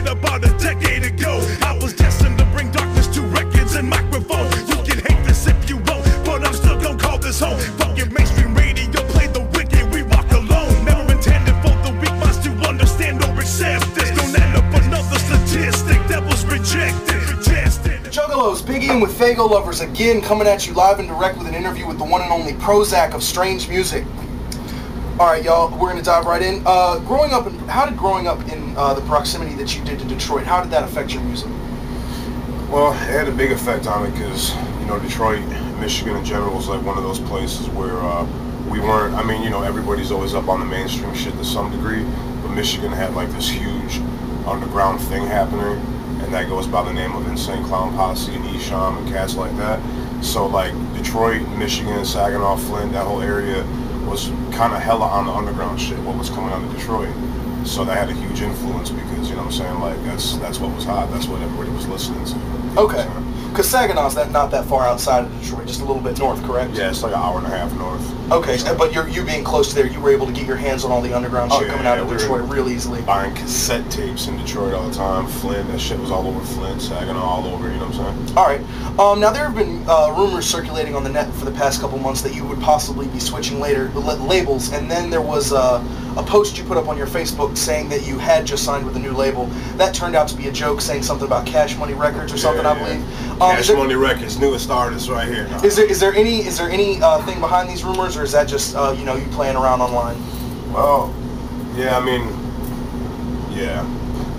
said about a decade ago. I was destined to bring darkness to records and microphones. You can hate this if you won't, but I'm still gonna call this home. Fuck your mainstream radio, play the wicked, we walk alone. Never intended for the weak minds to understand or accept this. Don't end up another statistic that was rejected, tested. Juggalos, Big Ian with Fago Lovers again, coming at you live and direct with an interview with the one and only Prozak of Strange Music. Alright, y'all, we're going to dive right in. How did growing up in the proximity that you did to Detroit, how did that affect your music? Well, it had a big effect on me because, you know, Detroit, Michigan in general was like one of those places where we weren't, I mean, you know, everybody's always up on the mainstream shit to some degree, but Michigan had like this huge underground thing happening, and that goes by the name of Insane Clown Posse and Esham and cats like that. So like Detroit, Michigan, Saginaw, Flint, that whole area was kind of hella on the underground shit, what was coming out of Detroit. So that had a huge influence because, you know what I'm saying, like that's what was hot, that's what everybody was listening to. Okay. Because Saginaw's not that far outside of Detroit, just a little bit north, correct? Yeah, it's like an hour and a half north. Okay, but you being close to there, you were able to get your hands on all the underground shit coming out of Detroit real easily. Buying cassette tapes in Detroit all the time. Flint, that shit was all over Flint, Saginaw, all over, you know what I'm saying? Alright. Now there have been rumors circulating on the net for the past couple months that you would possibly be switching labels, and then there was a post you put up on your Facebook saying that you had just signed with a new label. That turned out to be a joke, saying something about Cash Money Records or something, I believe. Cash Money Records, newest artist right here. Is there any thing behind these rumors, or is that just you know, you playing around online? Well, yeah, I mean, yeah.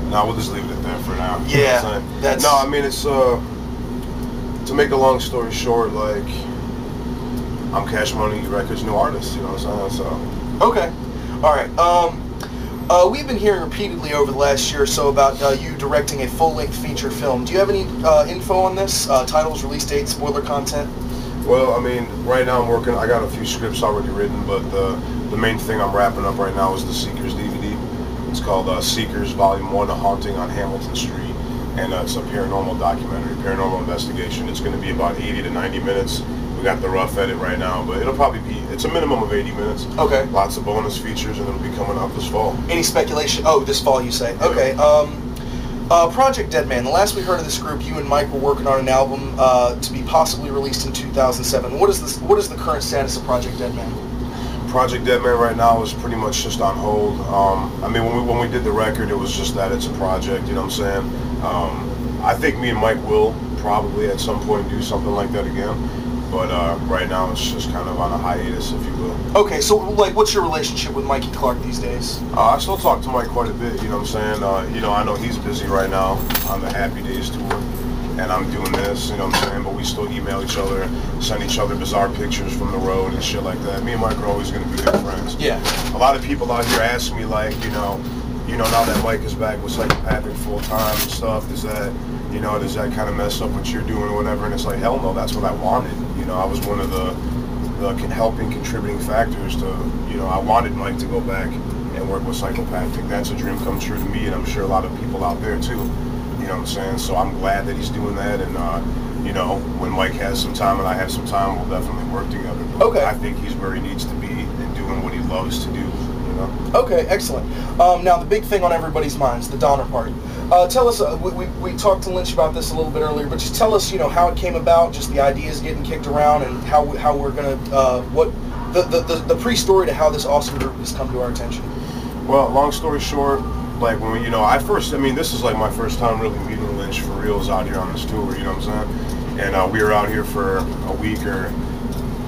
No, we'll just leave it at that for now. Yeah, you know no, I mean, it's to make a long story short, like I'm Cash Money Records' new artist. You know what I'm saying? So okay, all right. We've been hearing repeatedly over the last year or so about you directing a full-length feature film. Do you have any info on this? Titles, release dates, spoiler content? Well, I mean, right now I'm working, I got a few scripts already written, but the main thing I'm wrapping up right now is the Seekers DVD. It's called Seekers Volume 1, A Haunting on Hamilton Street, and it's a paranormal documentary, paranormal investigation. It's going to be about 80 to 90 minutes. We got the rough edit right now, but it'll probably be, it's a minimum of 80 minutes. Okay. Lots of bonus features, and it'll be coming out this fall. Any speculation? Oh, this fall you say? Yeah. Okay. Project Deadman. The last we heard of this group, you and Mike were working on an album to be possibly released in 2007. What is the current status of Project Deadman? Project Deadman right now is pretty much just on hold. I mean, when we did the record, it was just that it's a project, you know what I'm saying? I think me and Mike will probably at some point do something like that again. But right now it's just kind of on a hiatus, if you will. Okay, so like, what's your relationship with Mikey Clark these days? I still talk to Mike quite a bit, you know what I'm saying? You know, I know he's busy right now on the Happy Days tour, and I'm doing this, you know what I'm saying? But we still email each other, send each other bizarre pictures from the road and shit like that. Me and Mike are always going to be good friends. Yeah. A lot of people out here ask me, like, you know, now that Mike is back with Psychopathic full-time and stuff, does that kind of mess up what you're doing or whatever? And it's like, hell no, that's what I wanted. You know, I was one of the helping, contributing factors to, you know, I wanted Mike to go back and work with Psychopathic. That's a dream come true to me, and I'm sure a lot of people out there too. You know what I'm saying? So I'm glad that he's doing that, and you know, when Mike has some time and I have some time, we'll definitely work together. But okay. I think he's where he needs to be and doing what he loves to do. You know? Okay, excellent. Now the big thing on everybody's minds, the Donner Party. Tell us, we talked to Lynch about this a little bit earlier, but just tell us, you know, how it came about, just the ideas getting kicked around, and how we're gonna, what the pre-story to how this awesome group has come to our attention. Well, long story short, like when we, you know, I mean, this is like my first time really meeting Lynch for reals out here on this tour, you know what I'm saying? And we were out here for a week or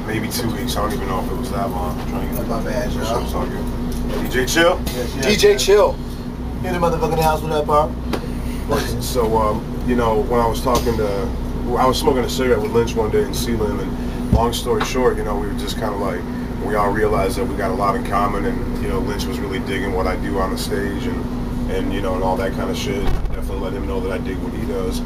maybe 2 weeks. I don't even know if it was that long. I'm trying to get my bad, y'all. it's all good. DJ Chill? Yes. DJ Chill. In the motherfucking house, what up, Bob? So, you know, when I was smoking a cigarette with Lynch one day in Sealand, and long story short, you know, we were just kind of like, we all realized that we got a lot in common, and, you know, Lynch was really digging what I do on the stage, and you know, and all that kind of shit. Definitely let him know that I dig what he does.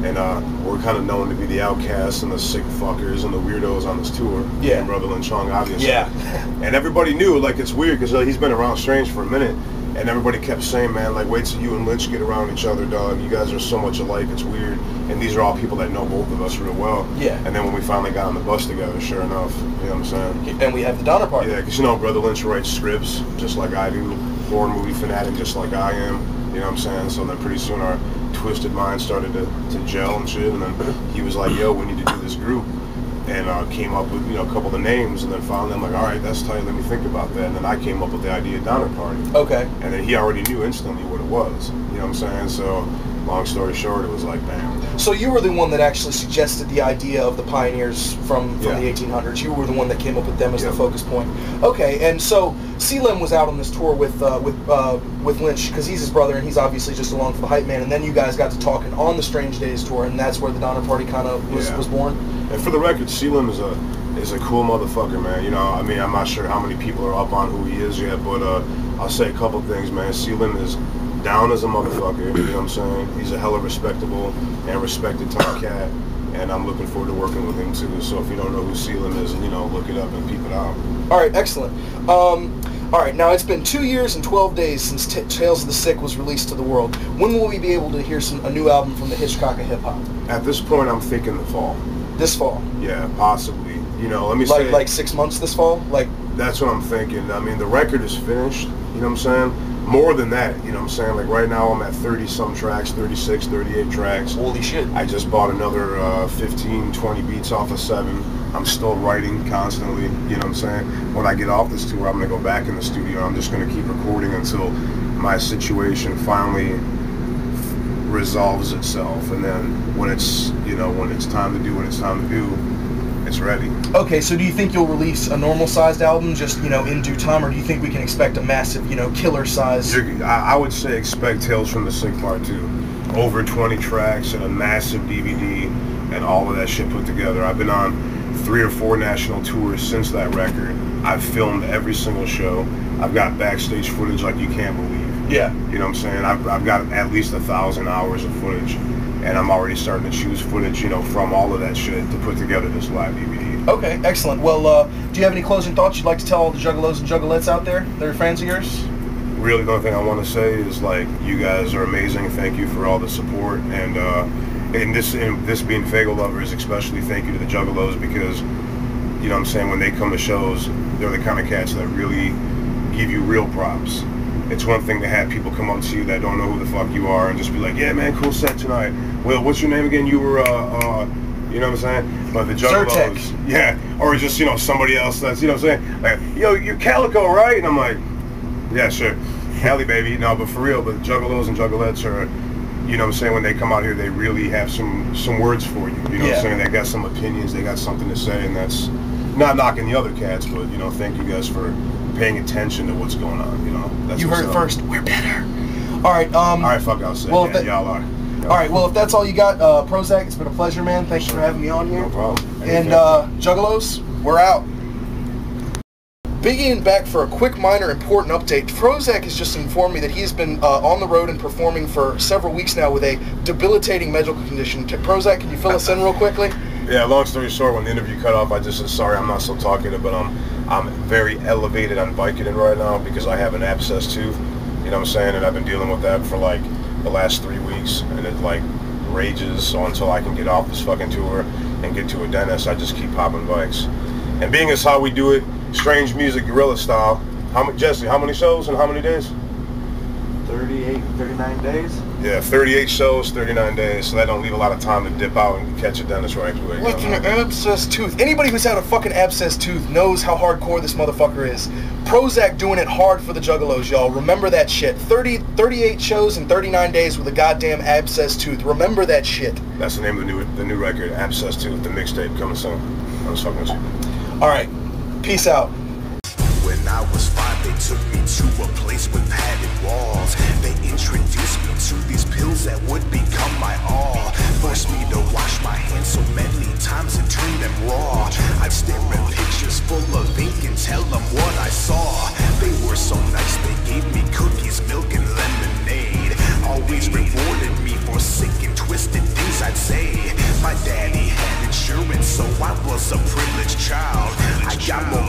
And we're kind of known to be the outcasts and the sick fuckers and the weirdos on this tour. Yeah. And Brother Lynch Chung, obviously. Yeah. And everybody knew, like, it's weird because he's been around Strange for a minute. And everybody kept saying, man, like, wait till you and Lynch get around each other, dog. You guys are so much alike, it's weird. And these are all people that know both of us real well. Yeah. And then when we finally got on the bus together, sure enough, you know what I'm saying? And we have the Donner Party. Yeah, because, you know, Brother Lynch writes scripts just like I do. horror movie fanatic just like I am. You know what I'm saying? So then pretty soon our twisted minds started to gel and shit, and then he was like, yo, we need to do this group. And came up with, you know, a couple of the names, and then finally I'm like, all right, that's tight, let me think about that. And then I came up with the idea of Donner Party. Okay. And then he already knew instantly what it was. You know what I'm saying? So, long story short, it was like, bam. So you were the one that actually suggested the idea of the pioneers from the 1800s. You were the one that came up with them as the focus point. Okay, and so Selim was out on this tour with Lynch, because he's his brother, and he's obviously just along for the hype man. And then you guys got to talking on the Strange Days tour, and that's where the Donner Party kind of was born. And for the record, Selim is a cool motherfucker, man. You know, I mean, I'm not sure how many people are up on who he is yet, but I'll say a couple things, man. Selim is down as a motherfucker, you know what I'm saying? He's a hella respectable and respected type cat, and I'm looking forward to working with him too. So if you don't know who Selim is, you know, look it up and peep it out. All right, excellent. All right, now it's been 2 years and 12 days since Tales of the Sick was released to the world. When will we be able to hear a new album from the Hitchcock of hip hop? At this point, I'm thinking the fall. This fall? Yeah, possibly. You know, let me say... Like 6 months this fall? Like... That's what I'm thinking. I mean, the record is finished, you know what I'm saying? More than that, you know what I'm saying? Like right now I'm at 30-some tracks, 36, 38 tracks. Holy shit. I just bought another 15, 20 beats off of 7. I'm still writing constantly, you know what I'm saying? When I get off this tour, I'm going to go back in the studio. I'm just going to keep recording until my situation finally resolves itself. And then when it's, you know, when it's time to do what it's time to do, it's ready. Okay, so do you think you'll release a normal-sized album just, you know, in due time, or do you think we can expect a massive, you know, killer size? I would say expect Tales from the Sick Part 2. Over 20 tracks and a massive DVD and all of that shit put together. I've been on 3 or 4 national tours since that record. I've filmed every single show. I've got backstage footage like you can't believe. Yeah. You know what I'm saying? I've got at least 1,000 hours of footage. And I'm already starting to choose footage, you know, from all of that shit to put together this live DVD. Okay, excellent. Well, do you have any closing thoughts you'd like to tell all the juggalos and juggalettes out there that are fans of yours? Really, the only thing I want to say is, like, you guys are amazing. Thank you for all the support. And this being Fagel lovers, especially thank you to the juggalos, because, you know what I'm saying, when they come to shows, they're the kind of cats that really give you real props. It's one thing to have people come up to you that don't know who the fuck you are and just be like, yeah, man, cool set tonight. Well, what's your name again? You were, you know what I'm saying? But the juggalos, yeah, or just, you know, somebody else that's, you know what I'm saying? Like, yo, you're Calico, right? And I'm like, yeah, sure. Cali, baby. No, but for real, but juggalos and juggalettes are, you know what I'm saying, when they come out here, they really have some words for you. You know what I'm saying? They got some opinions, they got something to say, and that's not knocking the other cats, but, you know, thank you guys for paying attention to what's going on, you know. That's you heard it first. We're better. All right. All right, fuck, I'll say. Well, yeah, y'all are. All right, well, if that's all you got, Prozak, it's been a pleasure, man. Thanks for having me on here. No problem. And juggalos, we're out. Biggieing back for a quick, minor, important update. Prozak has just informed me that he's been on the road and performing for several weeks now with a debilitating medical condition. Prozak, can you fill us in real quickly? Yeah, long story short, when the interview cut off, I just said, sorry, I'm not so talkative, but I'm very elevated on Vicodin right now because I have an abscessed tooth, you know what I'm saying, and I've been dealing with that for like the last 3 weeks, and it like rages, so until I can get off this fucking tour and get to a dentist, I just keep popping bikes. And being as how we do it, strange music, guerrilla style, Jesse, how many shows and how many days? 38, 39 days. Yeah, 38 shows, 39 days, so that don't leave a lot of time to dip out and catch a dentist right quick. With an abscessed tooth. Anybody who's had a fucking abscessed tooth knows how hardcore this motherfucker is. Prozak doing it hard for the juggalos, y'all. Remember that shit. 38 shows in 39 days with a goddamn abscessed tooth. Remember that shit. That's the name of the new record, Abscessed Tooth, the mixtape coming soon. I was fucking with you. Alright, peace out. When I was 5, they took me to a place with padded walls. They introduced me to these pills that would become my all. Forced me to wash my hands so many times and turn them raw. I'd stare at pictures full of ink and tell them what I saw. They were so nice, they gave me cookies, milk, and lemonade. Always rewarded me for sick and twisted things I'd say. My daddy had insurance, so I was a privileged child. I got more